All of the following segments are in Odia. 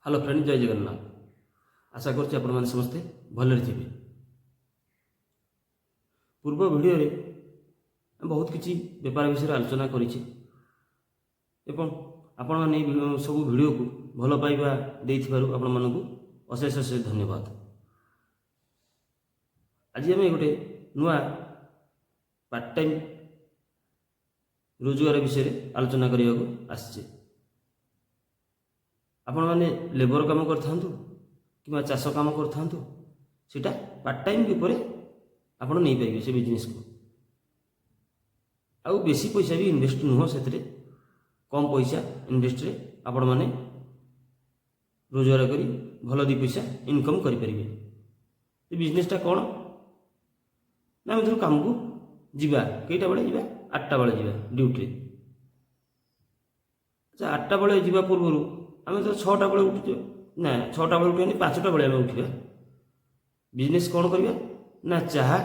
हेलो फ्रेंड, जय जगन्नाथ। आशा करछि आपण माने समस्ते भलरे थिबे। पूर्व वीडियो रे बहुत किछि व्यापार विषय आलोचना करिछि एवं आपण माने सब वीडियो को भल पाइबा देइथिबारु आपण मानकु अशेष अशेष धन्यवाद। आज आम गोटे नुआ पार्ट टाइम रोजगार विषय आलोचना करने को आसचे। आपण माने लेबर काम करथांतु कि चाष काम करथांतु, सेटा पार्ट टाइम ऊपर आपण नहीं पाइबे से बिजनेस को। आउ बेसी पैसा भी इन्वेस्ट नुह, से कम पैसा इन्वेस्ट रे आपण माने रोजगार करी भल दी पैसा इनकम करि परिबे। ये बिजनेसटा कौन ना आम काम को जीवा कईटा बेले जीवा 8टा बेले जीवा ड्यूटी। अच्छा 8टा बेले जीवा पूर्व आम तो 6टा बेले उठु ना, 6टा बेले उठे 5टा बेले आम उठा। बिजनेस कौन करवा ना चाहा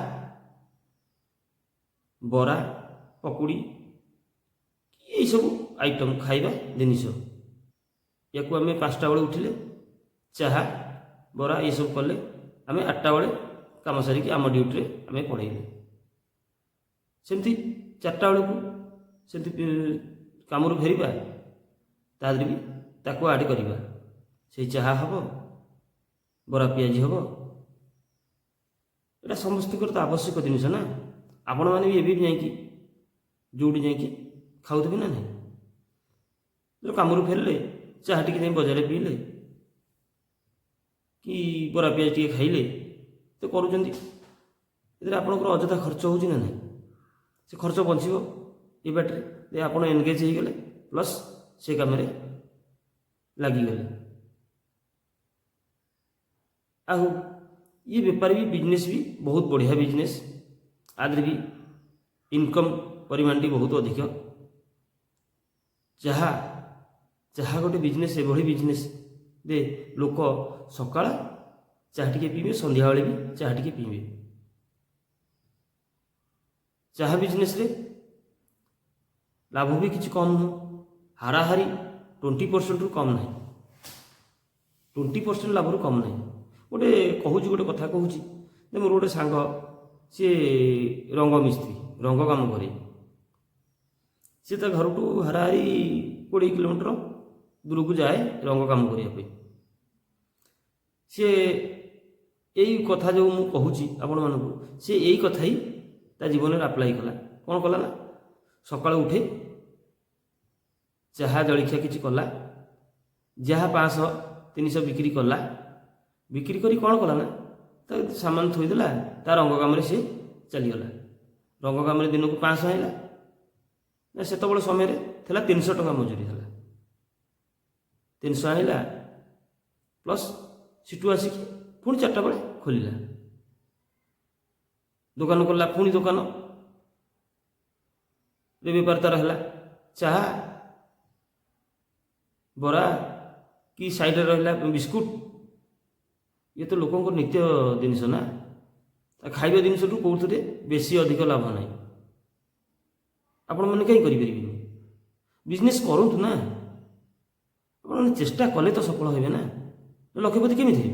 बरा पकुड़ी ये सब आइटम खाइबा जिनिस या आम 5टा बेले उठिले चाहा बरा ये सब कले आम 8टा बेले काम सारिकी आम ड्यूटी आम पढ़ेले। सेमती 4टा बेलू सेमती काम फेरवा तादे भी ताको आड करवा से चाहा हम बरा पियाजी हम। यहाँ समस्त तो आवश्यक जिनिस ना। आपण मैंने भी एवं जाकि जोड़ी जाकि खाऊे ना नहीं, जो कम फेरले चाह टी बजार पीले कि बरा पियाज टी खाइले तो करूँ आपंकर अଯଥା खर्च हो ना नहीं, से खर्च बचो ये बाटे आप एनगेज हो गले प्लस से कम लगिगले। आहु ये बेपार भी बिजनेस भी बहुत बढ़िया बिजनेस, आदि भी इनकम परिमाण टी बहुत अधिक। चाहा चाहा गोटे बिजनेस एभली बिजनेस दे लोक सकाळ चाह टिके पीबे, संध्या बेले भी चाह टिके पीबे। चाह बिजनेस रे लाभ भी किसी कम नुह, हाराहारी 20% रु कम ना, 20% लाभ रु कम ना। गोटे कहूँ गोटे कथा कहूँ मोर गोटे सांग सी रंग मिस्त्री रंग काम करे, सी तो घर टू हाराहारी 20 किलोमीटर दूर को जाए रंग काम करने। सी यही कथा जो मुझे कहूँ आपण मानक सी यही कथा ही ता जीवन में आप्लाय कला। कौन कला ना सकाल उठे चाहा जलखिया किसी कला, जहाँ 500-300 बिक्री कला, बिक्री करी कौन कला ना तो सामान थोईदेला ता रंग काम सी चलीगला। रंग काम दिन को 500 आईला ना, से समय थी 300 टका मजूरी था। 300 आईला प्लस सीटू आसिक पुणी 4टा बेले खोलिला दुकान कला, पुणी दुकान बेपार तार है चाहा बरा कि साइड रहा बिस्कुट, ये तो लोक नित्य जिनिस ना। खाइबा जिनिस कौन बेसी अधिक लाभ ना। आपण मैंने कहीं करें बिजनेस करूँ ना, आप चेष्टा कले तो सफल हे ना, लक्षपति केमी थे।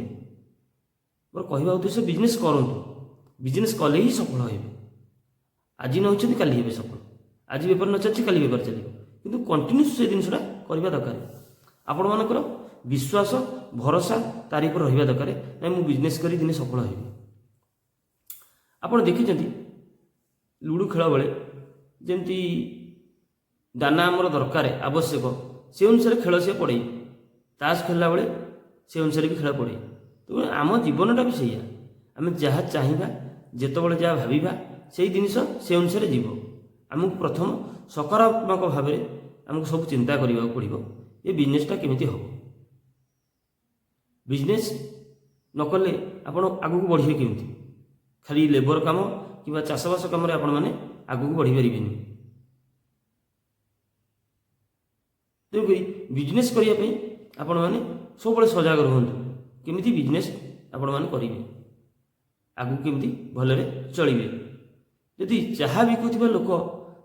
मोर कहवा उद्देश्य बिजनेस करूँ, बिजनेस कले ही सफल हे। आज न होती काली हे सफल, आज बेपार न चलती काली बेपार चलो, किंतु कंटिन्यूस से जिनसा करवा दरकार। आपण मानकर विश्वास भरोसा तारी पर रहा दरकार ना, मु बिजनेस करी दिने सफल हे। आपण देखी लुडो खेल बेले जमती दाना आमर दरकार आवश्यक से अनुसार खेल से पड़े, ताश खेलला बेले से अनुसार भी खेल पड़े। तो आम जीवनटा भी सैया, आम जहाँ चाहिए जिते जहाँ भाविबा से जिनिस से अनुसार जीव। आमको प्रथम सकारात्मक भाव आमको सब चिंता करने को पड़ो, ये बिजनेसटा केमिति हो। बिजनेस नकले आपण आगू बढ़े केमिति, खाली लेबर काम कि चाषबास कम आपण मैंने आगू बढ़ी पारे। तेणुक बिजनेस करने आपण मैंने सब सजग रुहतु, केमिति बिजनेस आपण मैंने करेंगे, आगू केमिति भलरे चलिए। यदि चाहा बिकुवा लोक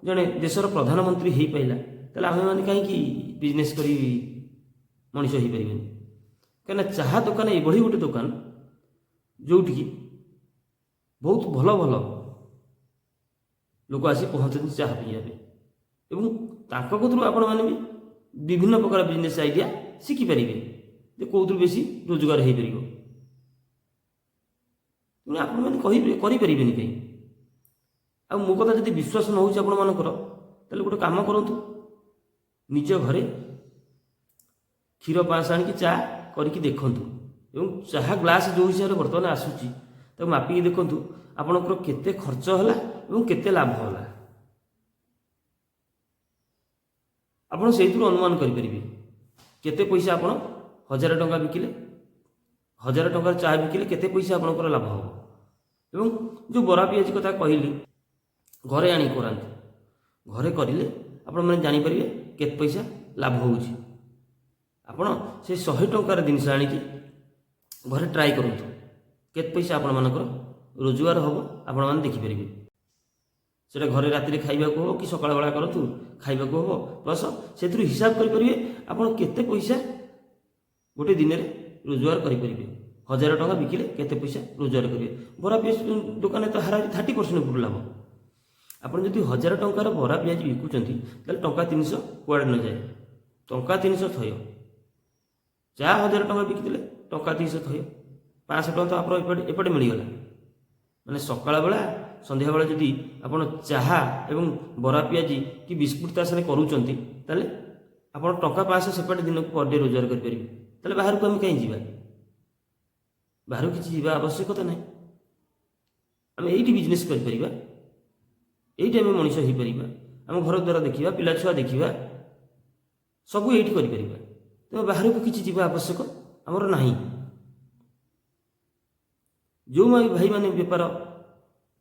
जड़े देशर प्रधानमंत्री हो पाला, आम मैंने कहीं बिजनेस करी मनीष हो पारे। କାହିଁକିନା ଚାହା ଦୋକାନ ଏଭଳି ଗୋଟେ ଦୋକାନ ଯେଉଁଠିକି ବହୁତ ଭଲ ଭଲ ଲୋକ ଆସି ପହଞ୍ଚନ୍ତି ଚାହା ପିଇବା ପାଇଁ ଏବଂ ତାଙ୍କ କତରୁ ଆପଣମାନେ ବି ବିଭିନ୍ନ ପ୍ରକାର ବିଜନେସ୍ ଆଇଡ଼ିଆ ଶିଖିପାରିବେ ଯେ କେଉଁଥିରୁ ବେଶୀ ରୋଜଗାର ହୋଇପାରିବ। ତେଣୁ ଆପଣମାନେ କହିବେ କରିପାରିବେନି କାହିଁ। ଆଉ ମୋ କଥା ଯଦି ବିଶ୍ୱାସ ନ ହେଉଛି ଆପଣମାନଙ୍କର ତାହେଲେ ଗୋଟେ କାମ କରନ୍ତୁ, ନିଜ ଘରେ କ୍ଷୀର 5 ଆଣିକି ଚା କରିକି ଦେଖନ୍ତୁ ଏବଂ ଚାହା ଗ୍ଲାସ୍ ଯେଉଁ ହିସାବରେ ବର୍ତ୍ତମାନ ଆସୁଛି ତାକୁ ମାପିକି ଦେଖନ୍ତୁ ଆପଣଙ୍କର କେତେ ଖର୍ଚ୍ଚ ହେଲା ଏବଂ କେତେ ଲାଭ ହେଲା। ଆପଣ ସେଇଥିରୁ ଅନୁମାନ କରିପାରିବେ କେତେ ପଇସା ଆପଣ 1000 ଟଙ୍କା ବିକିଲେ, 1000 ଟଙ୍କାର ଚା ବିକିଲେ କେତେ ପଇସା ଆପଣଙ୍କର ଲାଭ ହେବ। ଏବଂ ଯେଉଁ ବରା ପିଆଜି କଥା କହିଲି ଘରେ ଆଣି କରାନ୍ତୁ, ଘରେ କରିଲେ ଆପଣମାନେ ଜାଣିପାରିବେ କେତେ ପଇସା ଲାଭ ହେଉଛି। ଆପଣ ସେ 100 ଟଙ୍କାର ଜିନିଷ ଆଣିକି ଘରେ ଟ୍ରାଏ କରନ୍ତୁ କେତେ ପଇସା ଆପଣମାନଙ୍କର ରୋଜଗାର ହେବ ଆପଣମାନେ ଦେଖିପାରିବେ। ସେଇଟା ଘରେ ରାତିରେ ଖାଇବାକୁ ହେବ କି ସକାଳ ବେଳା କରନ୍ତୁ ଖାଇବାକୁ ହେବ, ପ୍ଲସ୍ ସେଥିରୁ ହିସାବ କରିପାରିବେ ଆପଣ କେତେ ପଇସା ଗୋଟେ ଦିନରେ ରୋଜଗାର କରିପାରିବେ। 1000 ଟଙ୍କା ବିକିଲେ କେତେ ପଇସା ରୋଜଗାର କରିବେ। ବରା ପିଆଜି ଦୋକାନରେ ତ ହାରାହାରି 30% ଉପରୁ ଲାଭ। ଆପଣ ଯଦି 1000 ଟଙ୍କାର ବରା ପିଆଜି ବିକୁଛନ୍ତି ତାହେଲେ ଟଙ୍କା 300 କୁଆଡ଼େ ନଯାଏ, ଟଙ୍କା 300 ଥୟ। ଚା 1000 ଟଙ୍କା ବିକିଦେଲେ ଟଙ୍କା 300 ଥୟ, 500 ଟଙ୍କା ତ ଆପଣ ଏପଟେ ମିଳିଗଲା। ମାନେ ସକାଳ ବେଳା ସନ୍ଧ୍ୟାବେଳେ ଯଦି ଆପଣ ଚାହା ଏବଂ ବରା ପିଆଜି କି ବିସ୍କୁଟ୍ ତା ସାଙ୍ଗରେ କରୁଛନ୍ତି ତାହେଲେ ଆପଣ ଟଙ୍କା 500 ସେପଟେ ଦିନକୁ ପର୍ ଡେ ରୋଜଗାର କରିପାରିବେ। ତାହେଲେ ବାହାରକୁ ଆମେ କାହିଁ ଯିବା, ବାହାରକୁ କିଛି ଯିବା ଆବଶ୍ୟକତା ନାହିଁ। ଆମେ ଏଇଠି ବିଜନେସ୍ କରିପାରିବା, ଏଇଠି ଆମେ ମଣିଷ ହୋଇପାରିବା, ଆମ ଘର ଦ୍ୱାରା ଦେଖିବା, ପିଲାଛୁଆ ଦେଖିବା, ସବୁ ଏଇଠି କରିପାରିବା। ତେଣୁ ବାହାରକୁ କିଛି ଯିବା ଆବଶ୍ୟକ ଆମର ନାହିଁ। ଯେଉଁ ଭାଇମାନେ ବେପାର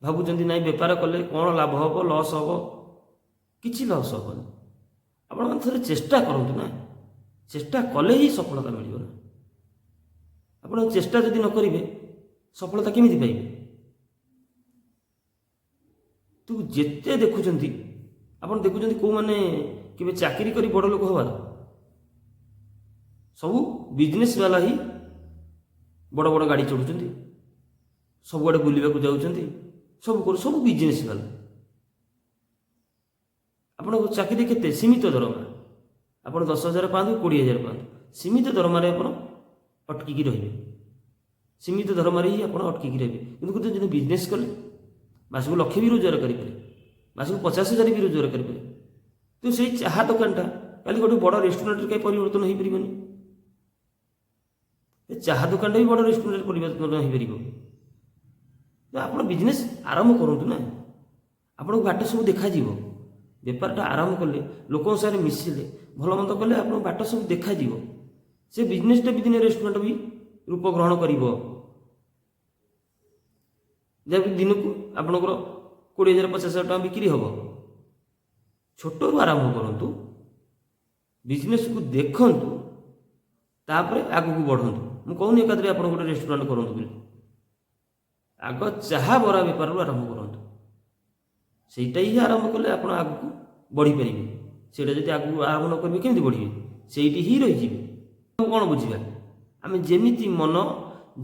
ଭାବୁଛନ୍ତି ନାଇଁ ବେପାର କଲେ କ'ଣ ଲାଭ ହେବ, ଲସ୍ ହେବ, କିଛି ଲସ୍ ହେବନି। ଆପଣମାନେ ଥରେ ଚେଷ୍ଟା କରନ୍ତୁ ନା, ଚେଷ୍ଟା କଲେ ହିଁ ସଫଳତା ମିଳିବ ନା। ଆପଣ ଚେଷ୍ଟା ଯଦି ନ କରିବେ ସଫଳତା କେମିତି ପାଇବେ। ତୁ ଯେତେ ଦେଖୁଛନ୍ତି ଆପଣ ଦେଖୁଛନ୍ତି କେଉଁମାନେ କେବେ ଚାକିରି କରି ବଡ଼ ଲୋକ ହେବାର, ସବୁ ବିଜନେସ୍ ବାଲା ହିଁ ବଡ଼ ବଡ଼ ଗାଡ଼ି ଚଢ଼ୁଛନ୍ତି, ସବୁଆଡ଼େ ବୁଲିବାକୁ ଯାଉଛନ୍ତି, ସବୁ ବିଜନେସ୍ ବାଲା। ଆପଣଙ୍କ ଚାକିରି କେତେ ସୀମିତ ଦରମା, ଆପଣ 10,000 ପାଆନ୍ତୁ 20,000 ପାଆନ୍ତୁ, ସୀମିତ ଦରମାରେ ଆପଣ ଅଟକିକି ରହିବେ, ସୀମିତ ଦରମାରେ ହିଁ ଆପଣ ଅଟକିକି ରହିବେ। କିନ୍ତୁ ଯଦି ବିଜନେସ୍ କଲେ ମାସକୁ 1,00,000 ବି ରୋଜଗାର କରିପାରେ, ମାସକୁ 50,000 ବି ରୋଜଗାର କରିପାରେ। କିନ୍ତୁ ସେଇ ଚାହା ଦୋକାନଟା କାଲି ଗୋଟେ ବଡ଼ ରେଷ୍ଟୁରାଣ୍ଟରେ କାହିଁ ପରିବର୍ତ୍ତନ ହୋଇପାରିବନି। ଏ ଚାହା ଦୋକାନଟା ବି ବଡ଼ ରେଷ୍ଟୁରାଣ୍ଟରେ ପରିବର୍ତ୍ତନ ହୋଇପାରିବ। ଆପଣ ବିଜନେସ୍ ଆରମ୍ଭ କରନ୍ତୁ ନା, ଆପଣଙ୍କୁ ବାଟ ସବୁ ଦେଖାଯିବ। ବେପାରଟା ଆରମ୍ଭ କଲେ ଲୋକଙ୍କ ସାଙ୍ଗରେ ମିଶିଲେ ଭଲ ମନ୍ଦ କଲେ ଆପଣଙ୍କୁ ବାଟ ସବୁ ଦେଖାଯିବ। ସେ ବିଜନେସ୍ଟା ବି ଦିନେ ରେଷ୍ଟୁରାଣ୍ଟ ବି ରୂପ ଗ୍ରହଣ କରିବ। ଯାହାକି ଦିନକୁ ଆପଣଙ୍କର 20,000 50,000 ଟଙ୍କା ବିକ୍ରି ହେବ। ଛୋଟରୁ ଆରମ୍ଭ କରନ୍ତୁ, ବିଜନେସ୍କୁ ଦେଖନ୍ତୁ, ତାପରେ ଆଗକୁ ବଢ଼ନ୍ତୁ। ମୁଁ କହୁନି ଏକାଥରେ ଆପଣ ଗୋଟେ ରେଷ୍ଟୁରାଣ୍ଟ କରନ୍ତୁ ବୋଲି, ଆଗ ଚାହା ବରା ବେପାରରୁ ଆରମ୍ଭ କରନ୍ତୁ। ସେଇଟା ହିଁ ଆରମ୍ଭ କଲେ ଆପଣ ଆଗକୁ ବଢ଼ିପାରିବେ। ସେଇଟା ଯଦି ଆଗକୁ ଆରମ୍ଭ ନ କରିବେ କେମିତି ବଢ଼ିବେ, ସେଇଠି ହିଁ ରହିଯିବେ। କ'ଣ ବୁଝିବା, ଆମେ ଯେମିତି ମନ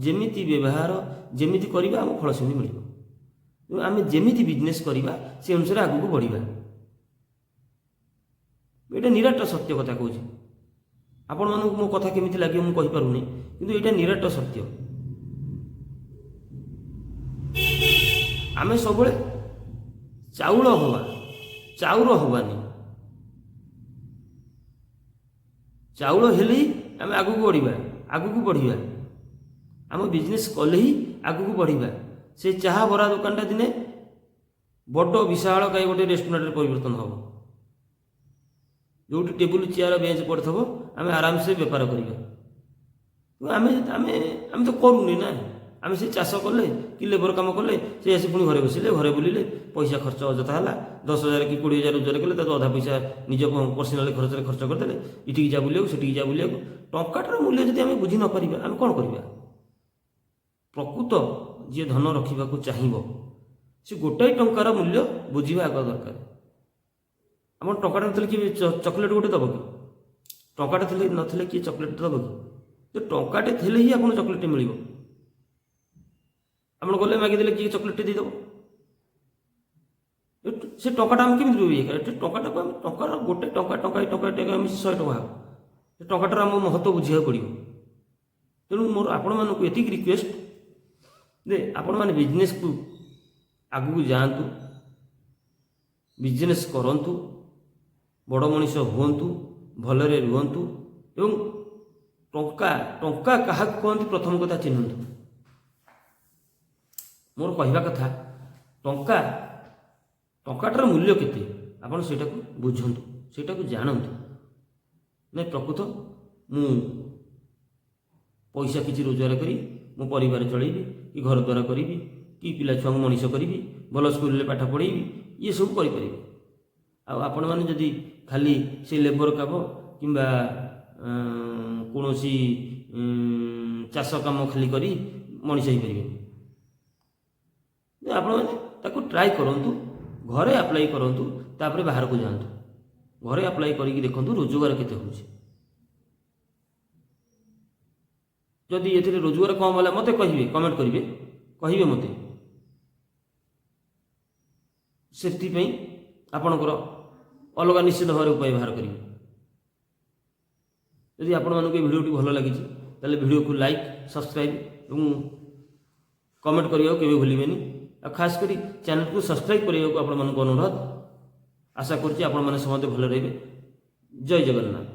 ଯେମିତି ବ୍ୟବହାର ଯେମିତି କରିବା ଆମ ଫଳ ସେମିତି ମିଳିବ। ଆମେ ଯେମିତି ବିଜନେସ୍ କରିବା ସେ ଅନୁସାରେ ଆଗକୁ ବଢ଼ିବା। ଏଇଟା ନିରାଟ ସତ୍ୟ କଥା କହୁଛି। ଆପଣମାନଙ୍କୁ ମୋ କଥା କେମିତି ଲାଗିବ ମୁଁ କହିପାରୁନି, କିନ୍ତୁ ଏଇଟା ନିରାଟ ସତ୍ୟ। ଆମେ ସବୁବେଳେ ଚାଉଳ ହେବା, ଚାଉଳ ହେବାନି। ଚାଉଳ ହେଲେ ହିଁ ଆମେ ଆଗକୁ ବଢ଼ିବା। ଆମ ବିଜନେସ୍ କଲେ ହିଁ ଆଗକୁ ବଢ଼ିବା। ସେ ଚାହା ବରା ଦୋକାନଟା ଦିନେ ବଡ଼ ବିଶାଳ କାହିଁ ଗୋଟେ ରେଷ୍ଟୁରାଣ୍ଟରେ ପରିବର୍ତ୍ତନ ହେବ, ଯେଉଁଠି ଟେବୁଲ ଚେୟାର ବେଞ୍ଚ ପଡ଼ିଥିବ, ଆମେ ଆରାମସେ ବେପାର କରିବା। ଆମେ ଆମେ ଆମେ ତ କରୁନି ନା, ଆମେ ସେ ଚାଷ କଲେ କି ଲେବର କାମ କଲେ, ସେ ଆସି ପୁଣି ଘରେ ବସିଲେ, ଘରେ ବୁଲିଲେ, ପଇସା ଖର୍ଚ୍ଚ ଅଯଥା ହେଲା। 10,000 କି 20,000 ରୋଜଗାର କଲେ, ତାକୁ ଅଧା ପଇସା ନିଜ ପର୍ସନାଲ ଖର୍ଚ୍ଚରେ ଖର୍ଚ୍ଚ କରିଦେଲେ। ଏଠିକି ଯା ବୁଲିବାକୁ, ସେଠିକି ଯା ବୁଲିବାକୁ। ଟଙ୍କାଟାର ମୂଲ୍ୟ ଯଦି ଆମେ ବୁଝି ନ ପାରିବା ଆମେ କ'ଣ କରିବା। ପ୍ରକୃତ ଯିଏ ଧନ ରଖିବାକୁ ଚାହିଁବ ସେ ଗୋଟାଏ ଟଙ୍କାର ମୂଲ୍ୟ ବୁଝିବା ଆଗ ଦରକାର। ଆମର ଟଙ୍କାଟା ନଥିଲେ କିଏ ଚକୋଲେଟ୍ ଗୋଟେ ଦେବ କି, ଟଙ୍କାଟା ନଥିଲେ କିଏ ଚକୋଲେଟ୍ ଦେବ କି। ତ ଟଙ୍କାଟେ ଥିଲେ ହିଁ ଆପଣ ଚକୋଲେଟ୍ଟେ ମିଳିବ। ଆପଣ ଗଲେ ମାଗିଦେଲେ କିଏ ଚକୋଲେଟ୍ଟେ ଦେଇଦେବ? ସେ ଟଙ୍କାଟା ଆମେ କେମିତି ରହିବ? ଏଠି ଟଙ୍କାଟାକୁ ଆମେ ଟଙ୍କାର ଗୋଟେ ଟଙ୍କା ମିଶି 100 ଟଙ୍କା ହେବ। ସେ ଟଙ୍କାଟାର ଆମ ମହତ୍ତ୍ୱ ବୁଝିବାକୁ ପଡ଼ିବ। ତେଣୁ ମୋର ଆପଣମାନଙ୍କୁ ଏତିକି ରିକ୍ୱେଷ୍ଟ ଯେ ଆପଣମାନେ ବିଜନେସ୍କୁ ଆଗକୁ ଯାଆନ୍ତୁ, ବିଜନେସ୍ କରନ୍ତୁ, ବଡ଼ ମଣିଷ ହୁଅନ୍ତୁ, ଭଲରେ ରୁହନ୍ତୁ ଏବଂ ଟଙ୍କା କାହାକୁ କୁହନ୍ତି ପ୍ରଥମ କଥା ଚିହ୍ନନ୍ତୁ। ମୋର କହିବା କଥା ଟଙ୍କାଟାର ମୂଲ୍ୟ କେତେ ଆପଣ ସେଇଟାକୁ ବୁଝନ୍ତୁ, ସେଇଟାକୁ ଜାଣନ୍ତୁ। ନାଇଁ ପ୍ରକୃତ ମୁଁ ପଇସା କିଛି ରୋଜଗାର କରି ମୋ ପରିବାର ଚଳେଇବି, କି ଘର ଦ୍ୱାର କରିବି, କି ପିଲା ଛୁଆଙ୍କୁ ମଣିଷ କରିବି, ଭଲ ସ୍କୁଲରେ ପାଠ ପଢ଼େଇବି, ଇଏ ସବୁ କରିପାରିବି। ଆଉ ଆପଣମାନେ ଯଦି ଖାଲି ସେ ଲେବର କାମ କିମ୍ବା କୌଣସି ଚାଷ କାମ ଖାଲି କରି ମଣିଷ ହେଇପାରିବେନି। ଆପଣମାନେ ତାକୁ ଟ୍ରାଏ କରନ୍ତୁ, ଘରେ ଆପ୍ଲାଏ କରନ୍ତୁ, ତାପରେ ବାହାରକୁ ଯାଆନ୍ତୁ। ଘରେ ଆପ୍ଲାଏ କରିକି ଦେଖନ୍ତୁ ରୋଜଗାର କେତେ ହେଉଛି। ଯଦି ଏଥିରେ ରୋଜଗାର କମ୍ ହେଲା ମୋତେ କହିବେ, କମେଣ୍ଟ କରିବେ, କହିବେ ମୋତେ। ସେଥିପାଇଁ ଆପଣଙ୍କର ଅଲଗା ନିଶ୍ଚିତ ଭାବରେ ଉପାୟ ବାହାର କରିବେ। ଯଦି ଆପଣମାନଙ୍କୁ এই ଭିଡ଼ିଓଟି ଭଲ ଲାଗିଛି ତାହେଲେ ଭିଡ଼ିଓକୁ ଲାଇକ୍, ସବସ୍କ୍ରାଇବ୍ ଏବଂ କମେଣ୍ଟ କରିବାକୁ କେବେ ଭୁଲିବେନି। ଆଉ ଖାସ୍ କରି ଚ୍ୟାନେଲକୁ ସବସ୍କ୍ରାଇବ୍ କରିବାକୁ ଆପଣମାନଙ୍କୁ ଅନୁରୋଧ। ଆଶା କରୁଛି ଆପଣମାନେ ସମସ୍ତେ ଭଲ ରହିବେ। ଜୟ ଜଗନ୍ନାଥ।